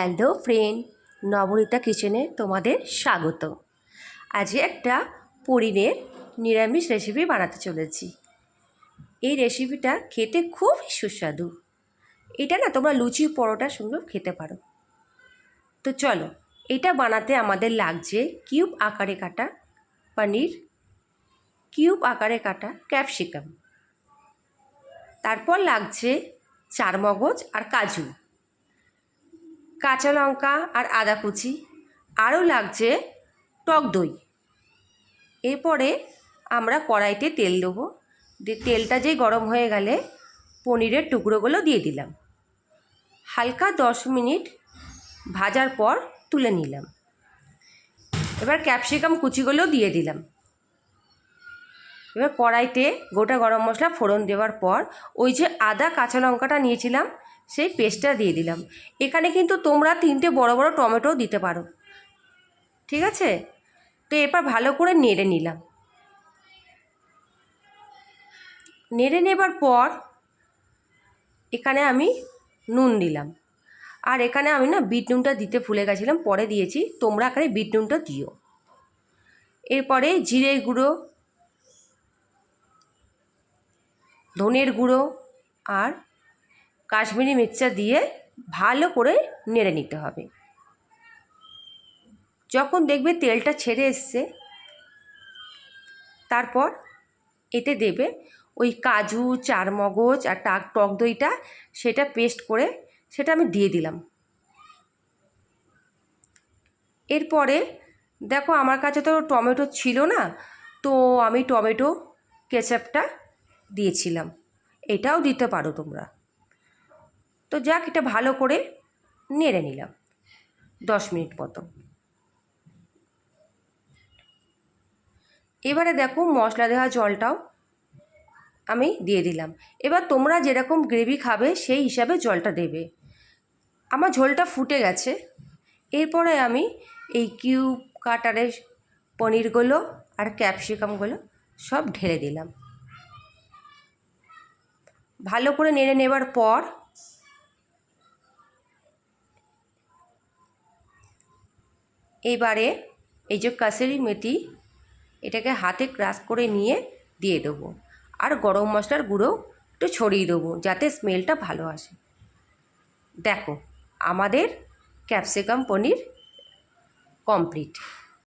Hello friend, Nabanita কিচেনে তোমাদের স্বাগত। আজ একটা পনিরের নিরামিষ রেসিপি বানাতে চলেছি। এই রেসিপিটা খেতে খুব সুস্বাদু। এটা না তোমরা লুচি পরোটার সঙ্গে খেতে পারো। তো চলো, এটা বানাতে আমাদের লাগছে কিউব আকারে কাটা পনির, কিউব আকারে কাটা ক্যাপসিকাম, তারপর লাগছে চারমগজ আর কাজু, কাঁচা লঙ্কা আর আদা কুচি, আরও লাগছে টক দই। এরপরে আমরা কড়াইতে তেল দেবো। তেলটা যেই গরম হয়ে গেলে পনিরের টুকরোগুলো দিয়ে দিলাম। হালকা 10 মিনিট ভাজার পর তুলে নিলাম। এবার ক্যাপসিকাম কুচিগুলো দিয়ে দিলাম। এবার কড়াইতে গোটা গরম মশলা ফোড়ন দেওয়ার পর ওই যে আদা কাঁচা লঙ্কাটা নিয়েছিলাম সেই পেস্টটা দিয়ে দিলাম। এখানে কিন্তু তোমরা 3টে বড় বড় টমেটোও দিতে পারো, ঠিক আছে? তো এরপর ভালো করে নেড়ে নিলাম। নেড়ে নেবার পর এখানে আমি নুন দিলাম। আর এখানে আমি না বিট নুনটা দিতে ভুলে গেছিলাম, পরে দিয়েছি, তোমরা এখানে বিট নুনটা দিও। এরপরে জিরে গুঁড়ো, ধনের গুঁড়ো আর কাশ্মীরি মির্চা দিয়ে ভালো করে নেড়ে নিতে হবে। যখন দেখবে তেলটা ছেড়ে এসছে, তারপর এতে দেবে ওই কাজু, চারমগজ আর টক দইটা, সেটা পেস্ট করে সেটা আমি দিয়ে দিলাম। এরপরে দেখো আমার কাছে তো টমেটো ছিল না, তো আমি টমেটো কেচাপটা দিয়েছিলাম। এটাও দিতে পারো তোমরা। তো যাক, এটা ভালো করে নেড়ে নিলাম 10 মিনিট মতো। এবারে দেখো মশলা দেওয়া জলটাও আমি দিয়ে দিলাম। এবার তোমরা যেরকম গ্রেভি খাবে সেই হিসাবে জলটা দেবে। আমার ঝোলটা ফুটে গেছে। এরপরে আমি এই কিউব কাটারের পনিরগুলো আর ক্যাপসিকামগুলো সব ঢেলে দিলাম। ভালো করে নেড়ে নেবার পর এবারে এই যে কাসুরি মেথি, এটাকে হাতে ক্রাশ করে নিয়ে দিয়ে দেবো। আর গরম মশলার গুঁড়ো একটু ছড়িয়ে দেবো যাতে স্মেলটা ভালো আসে। দেখো আমাদের ক্যাপসিকাম পনির কমপ্লিট।